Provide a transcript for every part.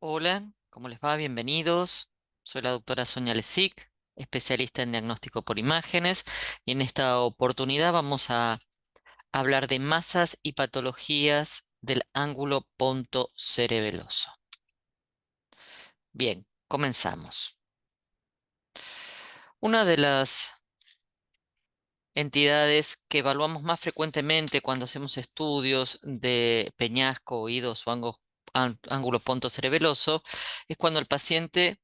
Hola, ¿cómo les va? Bienvenidos. Soy la doctora Sonia Lesic, especialista en diagnóstico por imágenes, y en esta oportunidad vamos a hablar de masas y patologías del ángulo pontocerebeloso. Bien, comenzamos. Una de las entidades que evaluamos más frecuentemente cuando hacemos estudios de peñasco, oídos o ángulo pontocerebeloso es cuando el paciente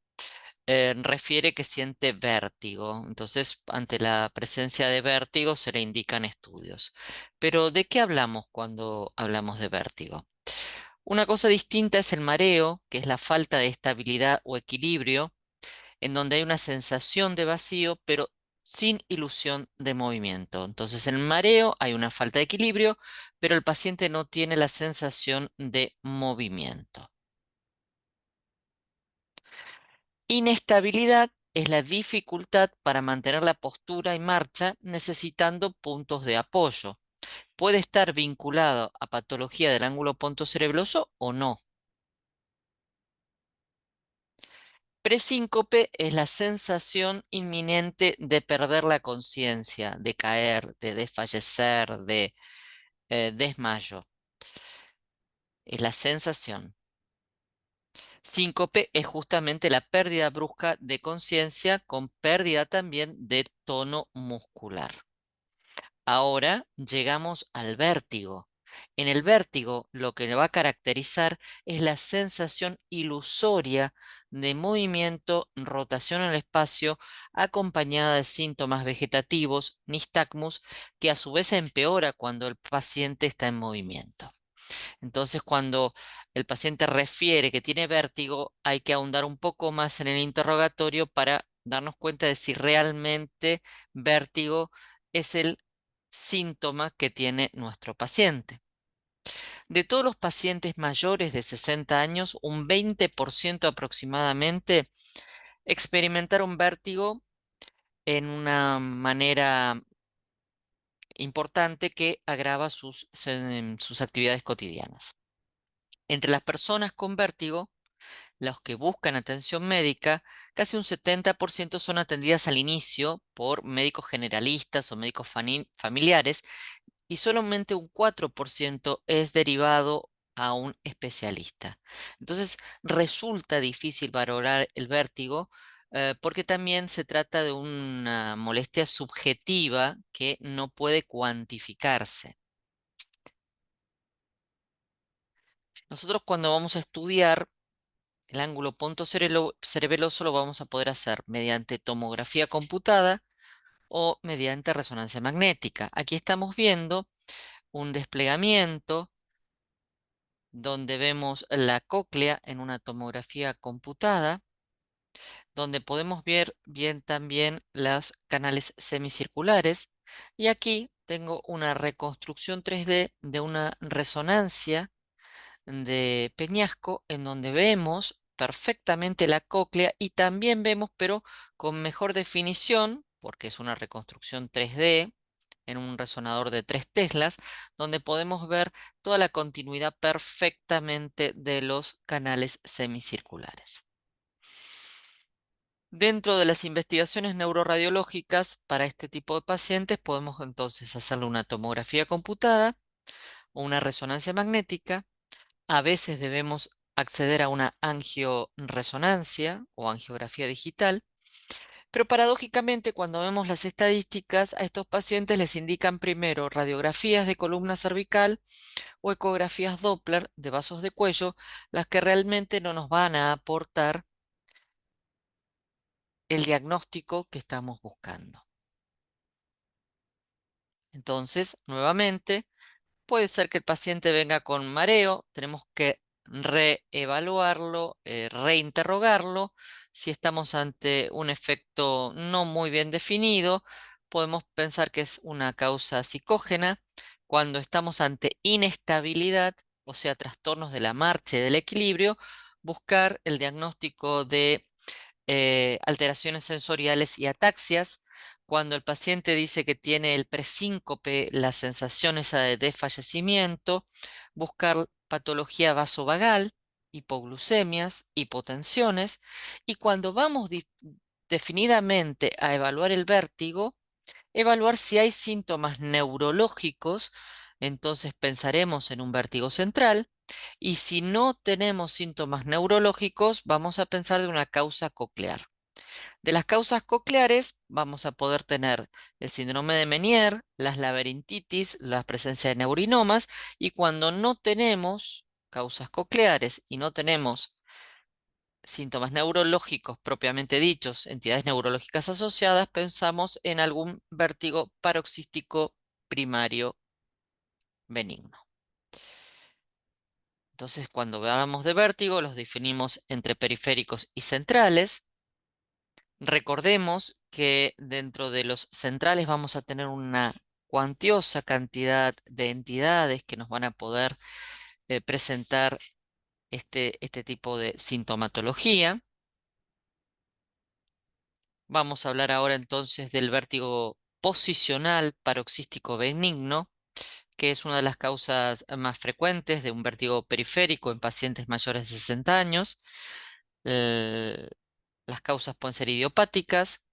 refiere que siente vértigo. Entonces, ante la presencia de vértigo se le indican estudios. Pero, ¿de qué hablamos cuando hablamos de vértigo? Una cosa distinta es el mareo, que es la falta de estabilidad o equilibrio, en donde hay una sensación de vacío, pero sin ilusión de movimiento. Entonces, en el mareo hay una falta de equilibrio, pero el paciente no tiene la sensación de movimiento. Inestabilidad es la dificultad para mantener la postura y marcha necesitando puntos de apoyo. Puede estar vinculado a patología del ángulo pontocerebroso o no. Presíncope es la sensación inminente de perder la conciencia, de caer, de desfallecer, de desmayo. Es la sensación. Síncope es justamente la pérdida brusca de conciencia con pérdida también de tono muscular. Ahora llegamos al vértigo. En el vértigo lo que le va a caracterizar es la sensación ilusoria de movimiento, rotación en el espacio, acompañada de síntomas vegetativos, nistagmus, que a su vez empeora cuando el paciente está en movimiento. Entonces, cuando el paciente refiere que tiene vértigo, hay que ahondar un poco más en el interrogatorio para darnos cuenta de si realmente vértigo es el síntoma que tiene nuestro paciente. De todos los pacientes mayores de 60 años, un 20% aproximadamente experimentaron vértigo en una manera importante que agrava sus actividades cotidianas. Entre las personas con vértigo, los que buscan atención médica, casi un 70% son atendidas al inicio por médicos generalistas o médicos familiares y solamente un 4% es derivado a un especialista. Entonces, resulta difícil valorar el vértigo porque también se trata de una molestia subjetiva que no puede cuantificarse. Nosotros cuando vamos a estudiar el ángulo cerebeloso lo vamos a poder hacer mediante tomografía computada o mediante resonancia magnética. Aquí estamos viendo un desplegamiento donde vemos la cóclea en una tomografía computada, donde podemos ver bien también los canales semicirculares. Y aquí tengo una reconstrucción 3D de una resonancia de Peñasco, en donde vemos perfectamente la cóclea y también vemos, pero con mejor definición, porque es una reconstrucción 3D en un resonador de 3 teslas, donde podemos ver toda la continuidad perfectamente de los canales semicirculares. Dentro de las investigaciones neuroradiológicas para este tipo de pacientes podemos entonces hacerle una tomografía computada o una resonancia magnética. A veces debemos acceder a una angioresonancia o angiografía digital, pero paradójicamente cuando vemos las estadísticas, a estos pacientes les indican primero radiografías de columna cervical o ecografías Doppler de vasos de cuello, las que realmente no nos van a aportar el diagnóstico que estamos buscando. Entonces, nuevamente, puede ser que el paciente venga con mareo, tenemos que reevaluarlo, reinterrogarlo. Si estamos ante un efecto no muy bien definido, podemos pensar que es una causa psicógena. Cuando estamos ante inestabilidad, o sea, trastornos de la marcha y del equilibrio, buscar el diagnóstico de alteraciones sensoriales y ataxias. Cuando el paciente dice que tiene el presíncope, la sensación esa de desfallecimiento, buscar patología vasovagal hipoglucemias, hipotensiones, y cuando vamos definidamente a evaluar el vértigo, evaluar si hay síntomas neurológicos, entonces pensaremos en un vértigo central, y si no tenemos síntomas neurológicos, vamos a pensar de una causa coclear. De las causas cocleares vamos a poder tener el síndrome de Meniere, las laberintitis, la presencia de neurinomas, y cuando no tenemos causas cocleares y no tenemos síntomas neurológicos propiamente dichos, entidades neurológicas asociadas, pensamos en algún vértigo paroxístico primario benigno. Entonces, cuando hablamos de vértigo, los definimos entre periféricos y centrales. Recordemos que dentro de los centrales vamos a tener una cuantiosa cantidad de entidades que nos van a poder presentar este tipo de sintomatología. Vamos a hablar ahora entonces del vértigo posicional paroxístico benigno, que es una de las causas más frecuentes de un vértigo periférico en pacientes mayores de 60 años. Eh, las causas pueden ser idiopáticas,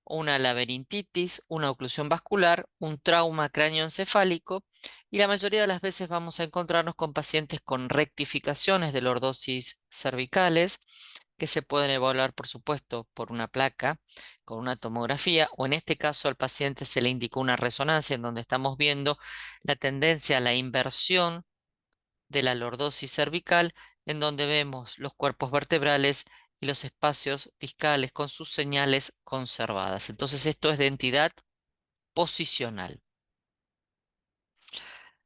una laberintitis, una oclusión vascular, un trauma cráneoencefálico, y la mayoría de las veces vamos a encontrarnos con pacientes con rectificaciones de lordosis cervicales que se pueden evaluar, por supuesto, por una placa, con una tomografía, o en este caso al paciente se le indicó una resonancia en donde estamos viendo la tendencia a la inversión de la lordosis cervical, en donde vemos los cuerpos vertebrales y los espacios discales con sus señales conservadas. Entonces esto es de entidad posicional.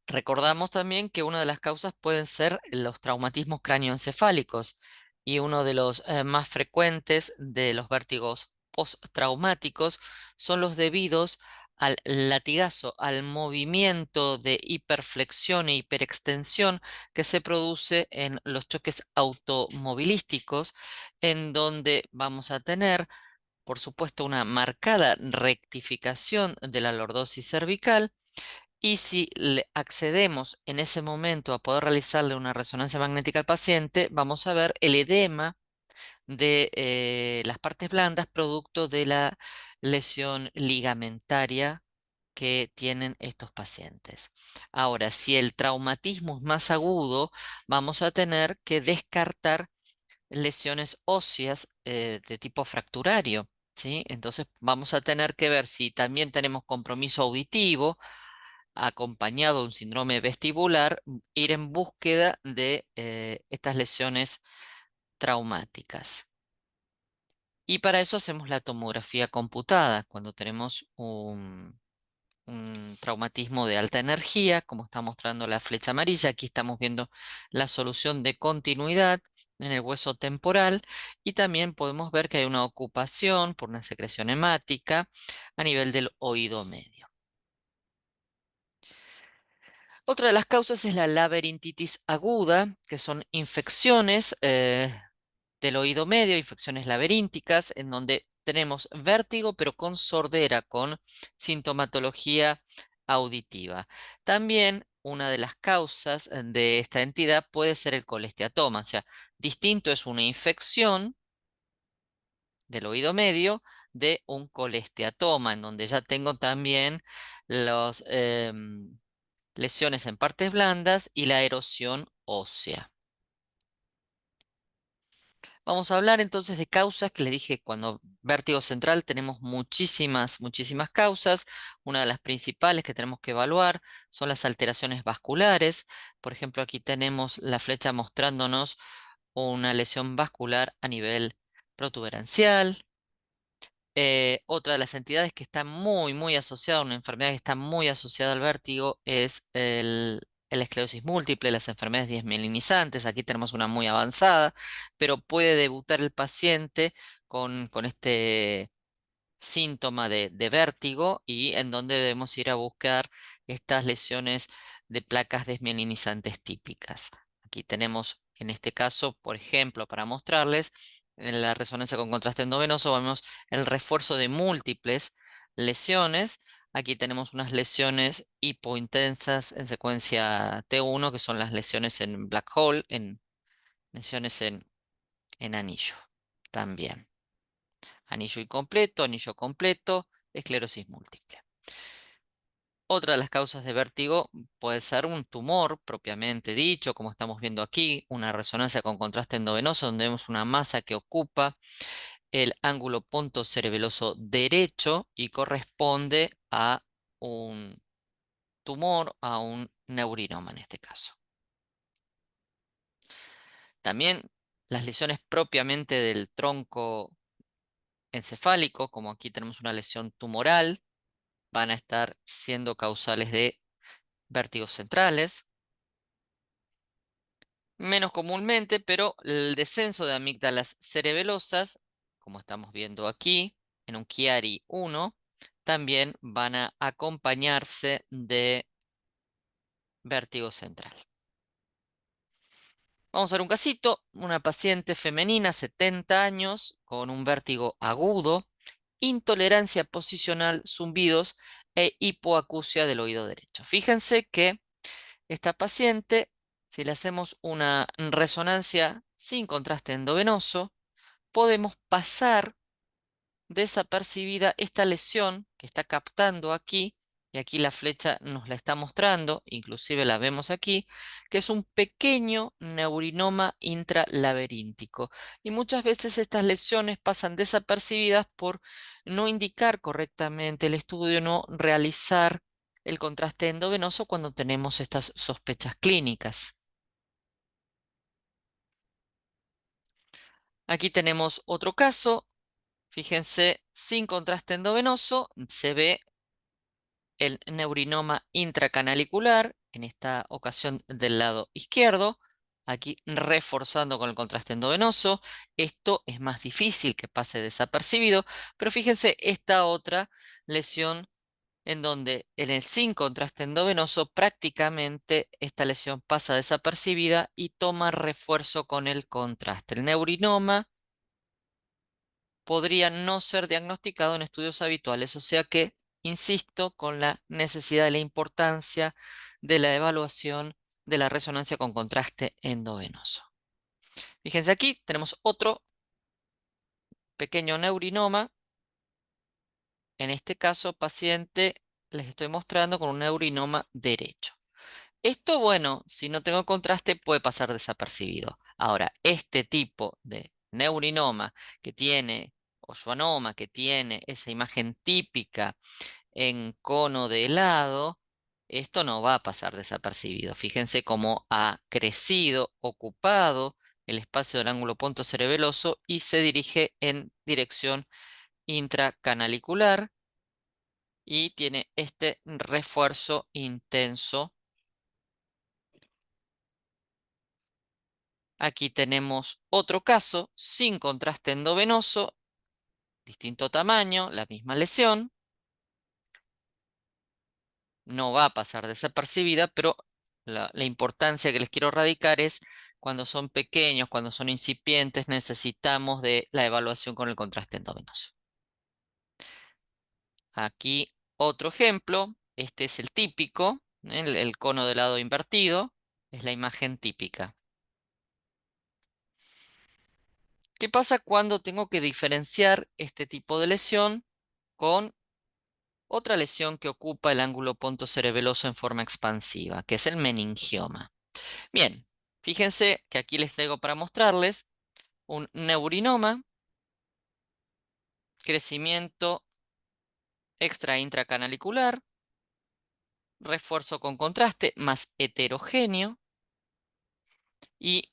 Recordamos también que una de las causas pueden ser los traumatismos cráneoencefálicos, y uno de los más frecuentes de los vértigos postraumáticos son los debidos al latigazo, al movimiento de hiperflexión e hiperextensión que se produce en los choques automovilísticos, en donde vamos a tener, por supuesto, una marcada rectificación de la lordosis cervical, y si accedemos en ese momento a poder realizarle una resonancia magnética al paciente, vamos a ver el edema de las partes blandas producto de la lesión ligamentaria que tienen estos pacientes. Ahora, si el traumatismo es más agudo, vamos a tener que descartar lesiones óseas de tipo fracturario, ¿sí? Entonces vamos a tener que ver si también tenemos compromiso auditivo acompañado de un síndrome vestibular, ir en búsqueda de estas lesiones traumáticas. Y para eso hacemos la tomografía computada cuando tenemos un traumatismo de alta energía, como está mostrando la flecha amarilla. Aquí estamos viendo la solución de continuidad en el hueso temporal, y también podemos ver que hay una ocupación por una secreción hemática a nivel del oído medio. Otra de las causas es la laberintitis aguda, que son infecciones del oído medio, infecciones laberínticas, en donde tenemos vértigo, pero con sordera, con sintomatología auditiva. También una de las causas de esta entidad puede ser el colesteatoma, o sea, distinto es una infección del oído medio de un colesteatoma, en donde ya tengo también los lesiones en partes blandas y la erosión ósea. Vamos a hablar entonces de causas, que les dije, cuando vértigo central tenemos muchísimas causas. Una de las principales que tenemos que evaluar son las alteraciones vasculares. Por ejemplo, aquí tenemos la flecha mostrándonos una lesión vascular a nivel protuberancial. Otra de las entidades que está muy asociada, una enfermedad que está muy asociada al vértigo, es la esclerosis múltiple, las enfermedades desmielinizantes. Aquí tenemos una muy avanzada, pero puede debutar el paciente con este síntoma de vértigo, y en donde debemos ir a buscar estas lesiones de placas desmielinizantes típicas. Aquí tenemos, en este caso, por ejemplo, para mostrarles, en la resonancia con contraste endovenoso vemos el refuerzo de múltiples lesiones. Aquí tenemos unas lesiones hipointensas en secuencia T1, que son las lesiones en black hole, en lesiones en anillo también. Anillo incompleto, anillo completo, esclerosis múltiple. Otra de las causas de vértigo puede ser un tumor propiamente dicho, como estamos viendo aquí, una resonancia con contraste endovenoso, donde vemos una masa que ocupa el ángulo pontocerebeloso derecho y corresponde a un tumor, a un neurinoma en este caso. También las lesiones propiamente del tronco encefálico, como aquí tenemos una lesión tumoral, van a estar siendo causales de vértigos centrales. Menos comúnmente, pero el descenso de amígdalas cerebelosas, como estamos viendo aquí, en un Chiari 1, también van a acompañarse de vértigo central. Vamos a ver un casito, una paciente femenina, 70 años, con un vértigo agudo, intolerancia posicional, zumbidos e hipoacusia del oído derecho. Fíjense que esta paciente, si le hacemos una resonancia sin contraste endovenoso, podemos pasar desapercibida esta lesión que está captando aquí, y aquí la flecha nos la está mostrando, inclusive la vemos aquí, que es un pequeño neurinoma intralaberíntico. Y muchas veces estas lesiones pasan desapercibidas por no indicar correctamente el estudio, no realizar el contraste endovenoso cuando tenemos estas sospechas clínicas. Aquí tenemos otro caso. Fíjense, sin contraste endovenoso se ve el neurinoma intracanalicular, en esta ocasión del lado izquierdo, aquí reforzando con el contraste endovenoso. Esto es más difícil que pase desapercibido, pero fíjense esta otra lesión en donde en el sin contraste endovenoso prácticamente esta lesión pasa desapercibida y toma refuerzo con el contraste. El neurinoma podría no ser diagnosticado en estudios habituales, o sea que, insisto, con la necesidad y la importancia de la evaluación de la resonancia con contraste endovenoso. Fíjense aquí, tenemos otro pequeño neurinoma, en este caso paciente les estoy mostrando con un neurinoma derecho. Esto, bueno, si no tengo contraste puede pasar desapercibido. Ahora, este tipo de neurinoma que tiene, o schwannoma, que tiene esa imagen típica en cono de helado, esto no va a pasar desapercibido. Fíjense cómo ha crecido, ocupado el espacio del ángulo pontocerebeloso y se dirige en dirección intracanalicular y tiene este refuerzo intenso. Aquí tenemos otro caso sin contraste endovenoso, distinto tamaño, la misma lesión. No va a pasar desapercibida, pero la importancia que les quiero radicar es cuando son pequeños, cuando son incipientes, necesitamos de la evaluación con el contraste endovenoso. Aquí otro ejemplo, este es el típico, el cono de lado invertido, es la imagen típica. ¿Qué pasa cuando tengo que diferenciar este tipo de lesión con otra lesión que ocupa el ángulo pontocerebeloso en forma expansiva, que es el meningioma? Bien, fíjense que aquí les traigo para mostrarles un neurinoma, crecimiento extra intracanalicular, refuerzo con contraste más heterogéneo y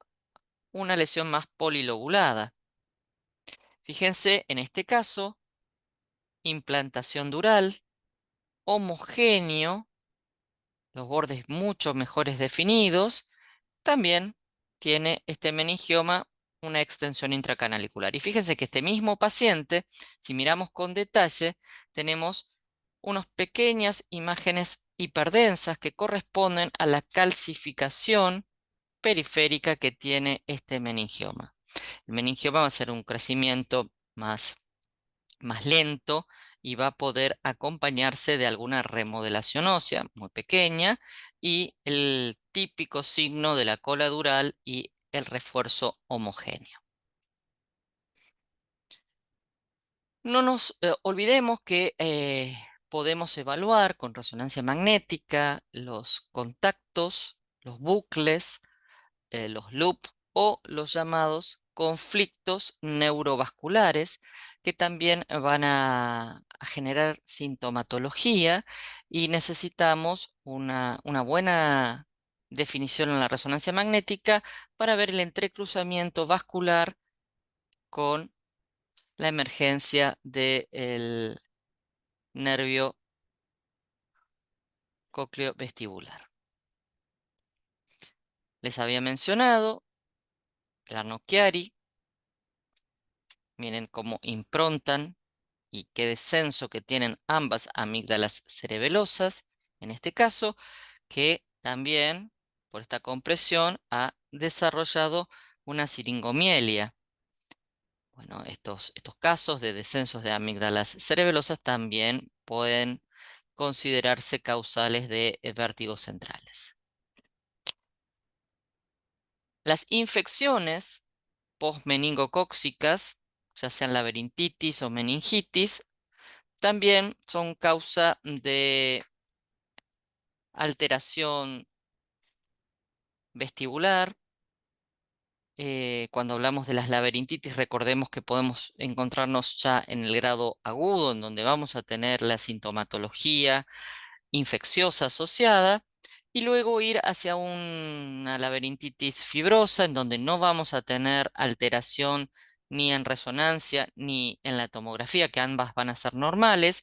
una lesión más polilobulada. Fíjense en este caso, implantación dural, homogéneo, los bordes mucho mejores definidos. También tiene este meningioma una extensión intracanalicular. Y fíjense que este mismo paciente, si miramos con detalle, tenemos unas pequeñas imágenes hiperdensas que corresponden a la calcificación periférica que tiene este meningioma. El meningioma va a ser un crecimiento más lento y va a poder acompañarse de alguna remodelación ósea muy pequeña y el típico signo de la cola dural y el refuerzo homogéneo. No nos olvidemos que podemos evaluar con resonancia magnética los contactos, los bucles, los loop o los llamados conflictos neurovasculares que también van a generar sintomatología y necesitamos una buena definición en la resonancia magnética para ver el entrecruzamiento vascular con la emergencia del nervio cócleo vestibular. Les había mencionado la Nochiari, miren cómo improntan y qué descenso que tienen ambas amígdalas cerebelosas, en este caso, que también por esta compresión ha desarrollado una siringomielia. Bueno, estos casos de descensos de amígdalas cerebelosas también pueden considerarse causales de vértigos centrales. Las infecciones postmeningocóccicas, ya sean laberintitis o meningitis, también son causa de alteración vestibular. Cuando hablamos de las laberintitis, recordemos que podemos encontrarnos ya en el grado agudo, en donde vamos a tener la sintomatología infecciosa asociada, y luego ir hacia una laberintitis fibrosa, en donde no vamos a tener alteración ni en resonancia ni en la tomografía, que ambas van a ser normales,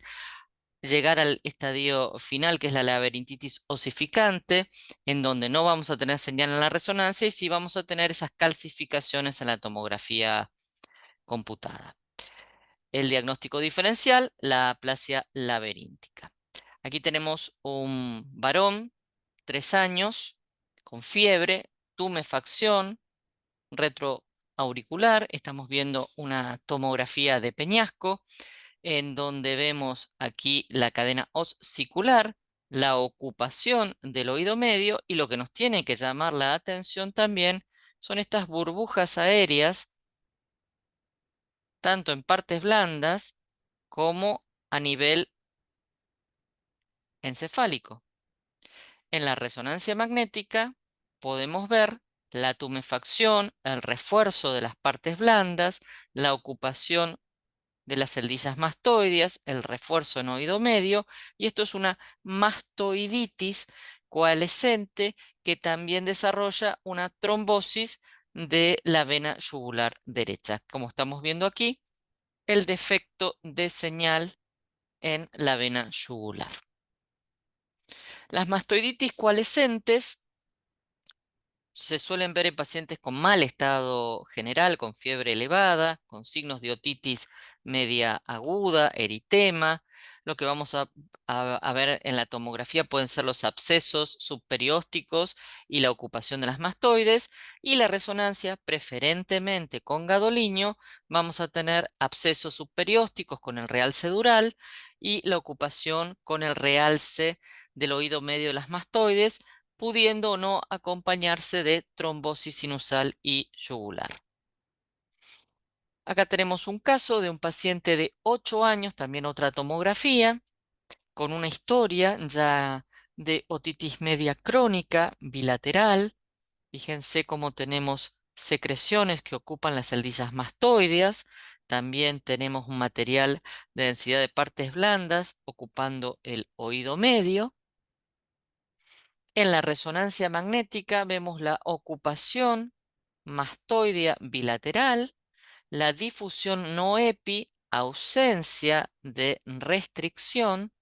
llegar al estadio final, que es la laberintitis osificante, en donde no vamos a tener señal en la resonancia y sí vamos a tener esas calcificaciones en la tomografía computada. El diagnóstico diferencial, la aplasia laberíntica. Aquí tenemos un varón, 3 años, con fiebre, tumefacción retroauricular. Estamos viendo una tomografía de peñasco, en donde vemos aquí la cadena oscicular, la ocupación del oído medio, y lo que nos tiene que llamar la atención también son estas burbujas aéreas, tanto en partes blandas como a nivel encefálico. En la resonancia magnética podemos ver la tumefacción, el refuerzo de las partes blandas, la ocupación de las celdillas mastoideas, el refuerzo en oído medio, y esto es una mastoiditis coalescente que también desarrolla una trombosis de la vena yugular derecha. Como estamos viendo aquí, el defecto de señal en la vena yugular. Las mastoiditis coalescentes se suelen ver en pacientes con mal estado general, con fiebre elevada, con signos de otitis media aguda, eritema. Lo que vamos a ver en la tomografía pueden ser los abscesos subperiósticos y la ocupación de las mastoides. Y la resonancia, preferentemente con gadoliño, vamos a tener abscesos subperiósticos con el realce dural y la ocupación con el realce del oído medio de las mastoides, pudiendo o no acompañarse de trombosis sinusal y yugular. Acá tenemos un caso de un paciente de 8 años, también otra tomografía, con una historia ya de otitis media crónica bilateral. Fíjense cómo tenemos secreciones que ocupan las celdillas mastoideas. También tenemos un material de densidad de partes blandas ocupando el oído medio. En la resonancia magnética vemos la ocupación mastoidea bilateral, la difusión no epi, ausencia de restricción,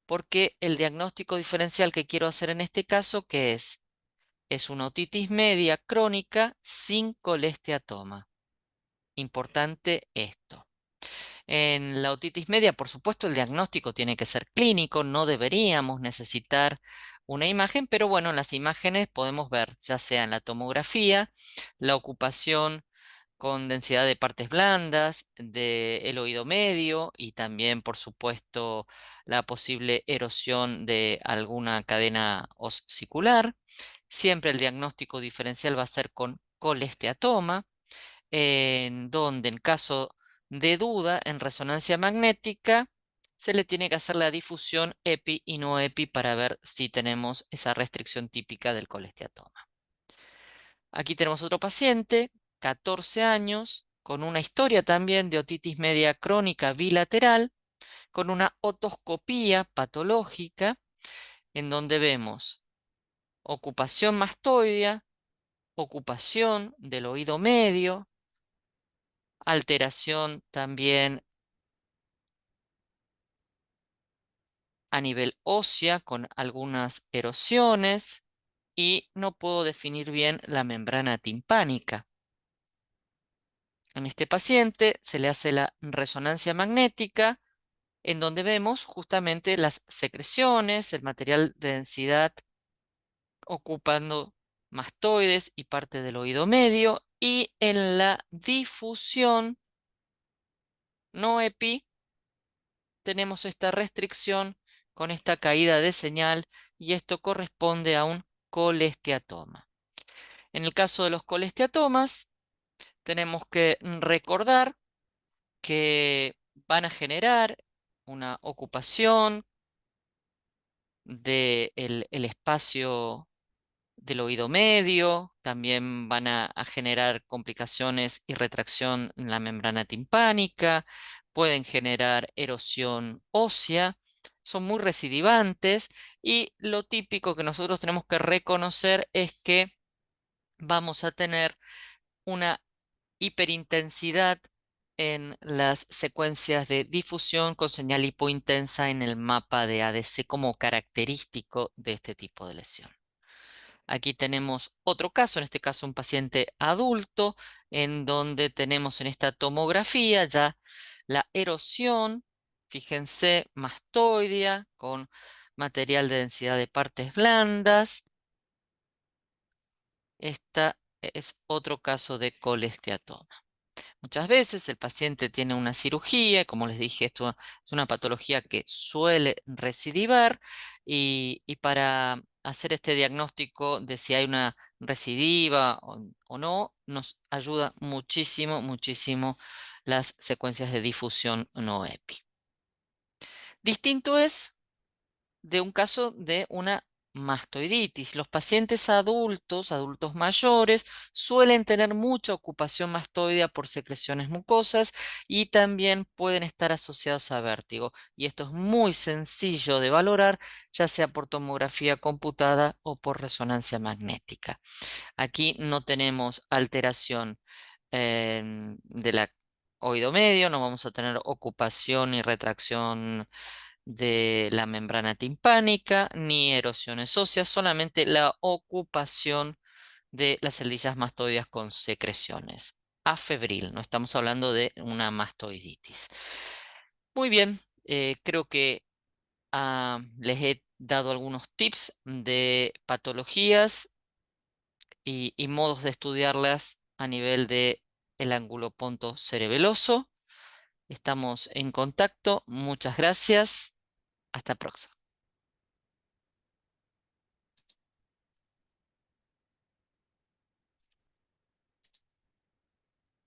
porque el diagnóstico diferencial que quiero hacer en este caso, ¿qué es? Es una otitis media crónica sin colesteatoma. Importante esto. En la otitis media, por supuesto, el diagnóstico tiene que ser clínico, no deberíamos necesitar una imagen, pero bueno, en las imágenes podemos ver, ya sea en la tomografía, la ocupación con densidad de partes blandas del oído medio y también, por supuesto, la posible erosión de alguna cadena oscicular. Siempre el diagnóstico diferencial va a ser con colesteatoma, en donde en caso de duda en resonancia magnética se le tiene que hacer la difusión EPI y no EPI para ver si tenemos esa restricción típica del colesteatoma. Aquí tenemos otro paciente, 14 años, con una historia también de otitis media crónica bilateral, con una otoscopía patológica, en donde vemos ocupación mastoidea, ocupación del oído medio, alteración también a nivel ósea con algunas erosiones y no puedo definir bien la membrana timpánica. En este paciente se le hace la resonancia magnética en donde vemos justamente las secreciones, el material de densidad ocupando mastoides y parte del oído medio, y en la difusión no epi tenemos esta restricción con esta caída de señal y esto corresponde a un colesteatoma. En el caso de los colesteatomas, tenemos que recordar que van a generar una ocupación del el espacio del oído medio, también van a generar complicaciones y retracción en la membrana timpánica, pueden generar erosión ósea, son muy recidivantes y lo típico que nosotros tenemos que reconocer es que vamos a tener una hiperintensidad en las secuencias de difusión con señal hipointensa en el mapa de ADC como característico de este tipo de lesión. Aquí tenemos otro caso, en este caso un paciente adulto, en donde tenemos en esta tomografía ya la erosión, fíjense, mastoidea con material de densidad de partes blandas. Esta es otro caso de colesteatoma. Muchas veces el paciente tiene una cirugía, como les dije, esto es una patología que suele recidivar y para hacer este diagnóstico de si hay una recidiva o no, nos ayuda muchísimo, muchísimo las secuencias de difusión no EPI. Distinto es de un caso de una mastoiditis. Los pacientes adultos, adultos mayores, suelen tener mucha ocupación mastoidea por secreciones mucosas y también pueden estar asociados a vértigo. Y esto es muy sencillo de valorar, ya sea por tomografía computada o por resonancia magnética. Aquí no tenemos alteración del oído medio, no vamos a tener ocupación y retracción de la membrana timpánica, ni erosiones óseas, solamente la ocupación de las celdillas mastoideas con secreciones. Afebril, no estamos hablando de una mastoiditis. Muy bien, creo que les he dado algunos tips de patologías y modos de estudiarlas a nivel de el ángulo punto cerebeloso. Estamos en contacto. Muchas gracias. Hasta próxima.